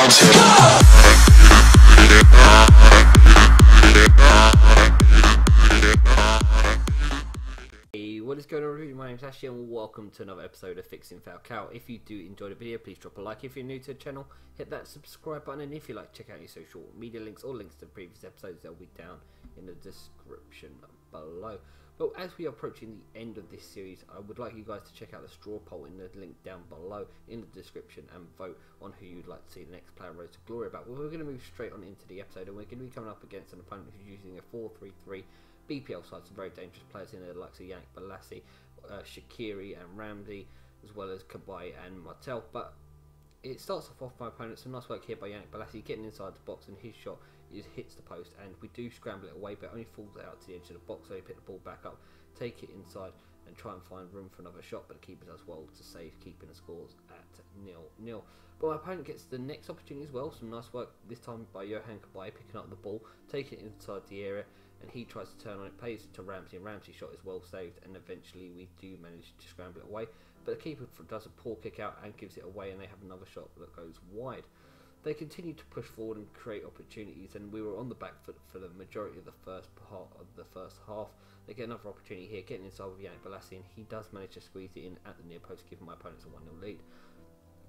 Hey, what is going on everybody? My name's Ashley and welcome to another episode of Fixing Falcao. If you do enjoy the video, please drop a like. If you're new to the channel, hit that subscribe button, and if you like, check out your social media links or links to previous episodes. They'll be down in the description below. But as we are approaching the end of this series, I would like you guys to check out the straw poll in the link down below in the description and vote on who you'd like to see the next player Road to Glory about. Well, we're going to move straight on into the episode, and we're going to be coming up against an opponent who's using a 4-3-3 BPL side. Some very dangerous players in there, the likes of Yannick Bolasie, Shaqiri and Ramsey, as well as Kabay and Martel. But it starts off my opponent. Some nice work here by Yannick Bolasie, getting inside the box, and his shot hits the post, and we do scramble it away, but only falls out to the edge of the box. So we pick the ball back up, take it inside, and try and find room for another shot. But the keeper does well to save, keeping the scores at 0-0. But my opponent gets the next opportunity as well. Some nice work this time by Johan Kabay, picking up the ball, taking it inside the area, and he tries to turn on it, plays it to Ramsey, and Ramsey's shot is well saved, and eventually we do manage to scramble it away. But the keeper does a poor kick out and gives it away, and they have another shot that goes wide. They continue to push forward and create opportunities, and we were on the back foot for the majority of the first part of the first half. They get another opportunity here, getting inside with Yannick Bolasie, and he does manage to squeeze it in at the near post, giving my opponents a 1-0 lead.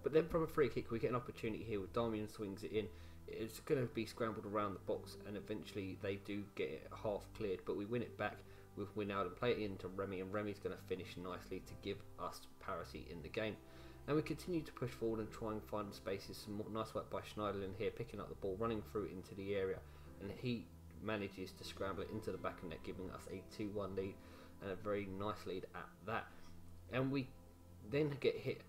But then from a free kick, we get an opportunity here with Darmian swings it in. It's going to be scrambled around the box, and eventually they do get it half cleared, but we win it back with Winald and play it into Remy, and Remy's going to finish nicely to give us parity in the game. And we continue to push forward and try and find spaces. Some more nice work by Schneiderlin here, picking up the ball, running through into the area, and he manages to scramble it into the back of net, giving us a 2-1 lead, and a very nice lead at that. And we then get hit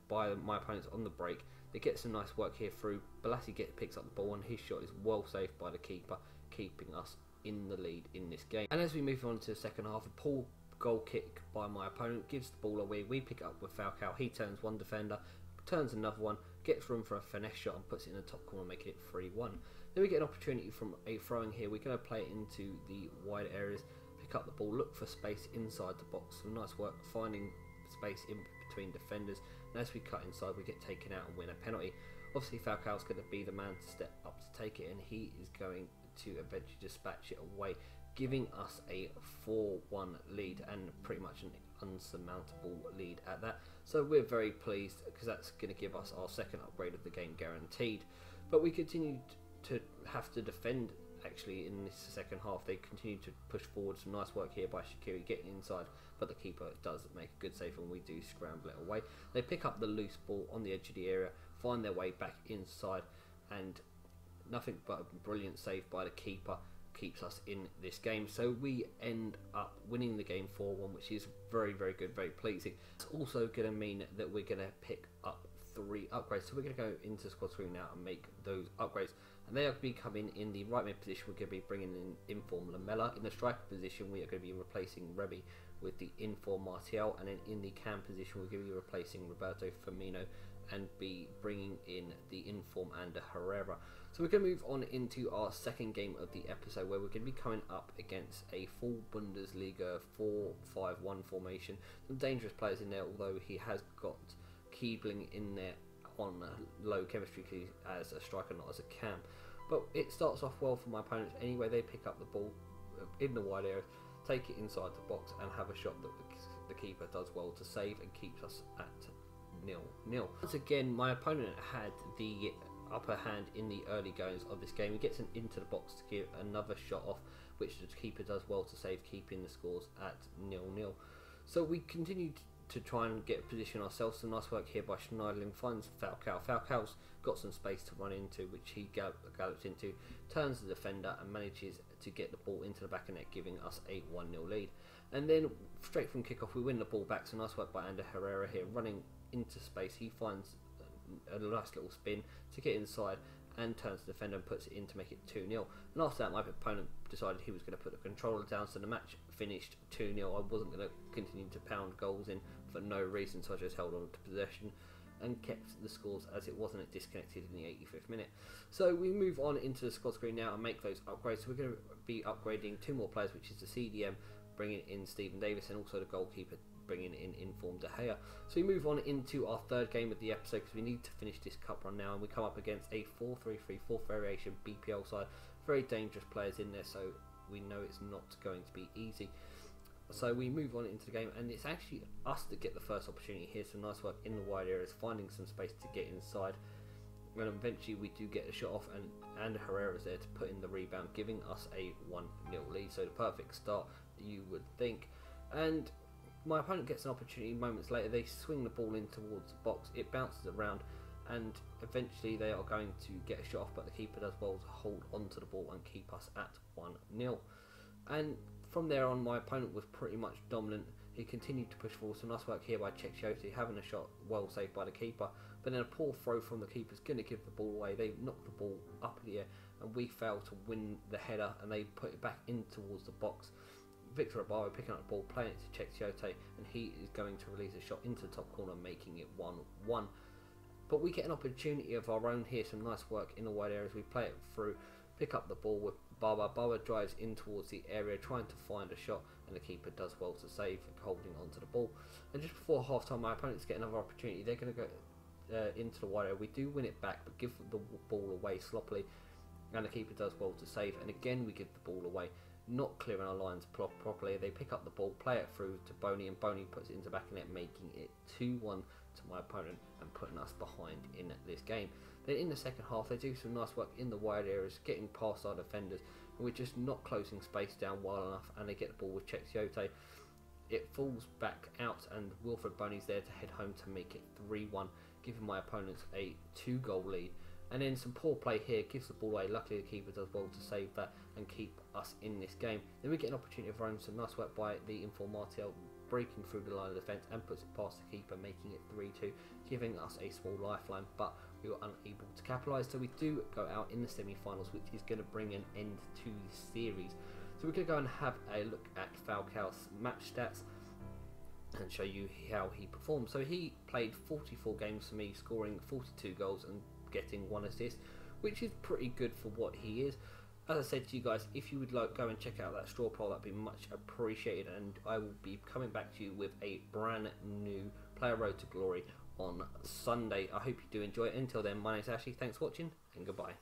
by my opponents on the break. They get some nice work here through. Bolasie picks up the ball, and his shot is well saved by the keeper, keeping us in the lead in this game. And as we move on to the second half, a poor goal kick by my opponent gives the ball away. We pick it up with Falcao. He turns one defender, turns another one, gets room for a finesse shot, and puts it in the top corner, making it 3-1. Then we get an opportunity from a throw-in here. We're going to play it into the wide areas, pick up the ball, look for space inside the box. Some nice work finding space in between defenders, and as we cut inside, we get taken out and win a penalty. Obviously Falcao's going to be the man to step up to take it, and he is going to eventually dispatch it away, giving us a 4-1 lead, and pretty much an unsurmountable lead at that. So we're very pleased, because that's going to give us our second upgrade of the game guaranteed. But we continue to have to defend. Actually, in this second half, they continue to push forward. Some nice work here by Shaqiri, getting inside, but the keeper does make a good save, and we do scramble it away. They pick up the loose ball on the edge of the area, find their way back inside, and nothing but a brilliant save by the keeper keeps us in this game. So we end up winning the game 4-1, which is very, very good, very pleasing. It's also going to mean that we're going to pick up 3 upgrades. So we're going to go into squad screen now and make those upgrades, and they are going to be coming in the right mid position. We're going to be bringing in Inform Lamella. In the striker position, we are going to be replacing Remy with the Inform Martial, and then in the cam position, we're going to be replacing Roberto Firmino and be bringing in the Inform and Herrera. So we're going to move on into our second game of the episode, where we're going to be coming up against a full Bundesliga 4-5-1 formation. Some dangerous players in there, although he has got Keebling in there on low chemistry as a striker, not as a cam. But it starts off well for my opponents anyway. They pick up the ball in the wide area, take it inside the box, and have a shot that the keeper does well to save and keeps us at 0-0. Once again, my opponent had the upper hand in the early goings of this game. He gets into the box to give another shot off, which the keeper does well to save, keeping the scores at 0-0. So we continued to try and get position ourselves. Some nice work here by Schneiderlin, finds Falcao. Falcao's got some space to run into, which he gallops into, turns the defender, and manages to get the ball into the back of net, giving us a 1-0 lead. And then straight from kickoff, we win the ball back. So nice work by Ander Herrera here, running into space. He finds a nice little spin to get inside and turns the defender and puts it in to make it 2-0. And after that, my opponent decided he was going to put the controller down, so the match finished 2-0. I wasn't going to continue to pound goals in for no reason, so I just held on to possession and kept the scores as it wasn't disconnected in the 85th minute. So we move on into the squad screen now and make those upgrades. So we're going to be upgrading 2 more players, which is the CDM, bringing in Stephen Davis, and also the goalkeeper bringing in informed De Gea. So we move on into our third game of the episode because we need to finish this cup run now, and we come up against a 4-3-3 fourth variation BPL side. Very dangerous players in there, so we know it's not going to be easy. So we move on into the game, and it's actually us that get the first opportunity here. Some nice work in the wide areas, finding some space to get inside, and eventually we do get a shot off, and Herrera's there to put in the rebound, giving us a 1-0 lead. So the perfect start, you would think. And my opponent gets an opportunity moments later. They swing the ball in towards the box, it bounces around, and eventually they are going to get a shot off, but the keeper does well to hold onto the ball and keep us at 1-0. And from there on, my opponent was pretty much dominant. He continued to push forward. Some nice work here by Chechiote, having a shot well saved by the keeper, but then a poor throw from the keeper is going to give the ball away. They knock the ball up in the air, and we fail to win the header, and they put it back in towards the box. Victor Abaro picking up the ball, playing it to Chechiote, and he is going to release a shot into the top corner, making it 1-1. But we get an opportunity of our own here. Some nice work in the wide areas. We play it through, pick up the ball with Baba. Baba drives in towards the area, trying to find a shot, and the keeper does well to save, holding onto the ball. And just before half time, my opponents get another opportunity. They're going to go into the wide area. We do win it back, but give the ball away sloppily, and the keeper does well to save. And again, we give the ball away, not clearing our lines properly. They pick up the ball, play it through to Boney, and Boney puts it into the back of the net, making it 2-1 to my opponent and putting us behind in this game. Then in the second half, they do some nice work in the wide areas, getting past our defenders, and we're just not closing space down well enough, and they get the ball with Chechiote. It falls back out, and Wilfred Boney's there to head home to make it 3-1, giving my opponents a 2-goal lead. And then some poor play here, gives the ball away. Luckily the keeper does well to save that and keep us in this game. Then we get an opportunity of our own. Some nice work by the informed Martial, breaking through the line of defence and puts it past the keeper, making it 3-2, giving us a small lifeline, but we were unable to capitalise. So we do go out in the semi-finals, which is going to bring an end to the series. So we're going to go and have a look at Falcao's match stats and show you how he performed. So he played 44 games for me, scoring 42 goals and getting 1 assist, which is pretty good for what he is. As I said to you guys, if you would like, go and check out that straw poll, that'd be much appreciated, and I will be coming back to you with a brand new Player Road to Glory on Sunday. I hope you do enjoy it. Until then, my name's Ashley, thanks for watching, and goodbye.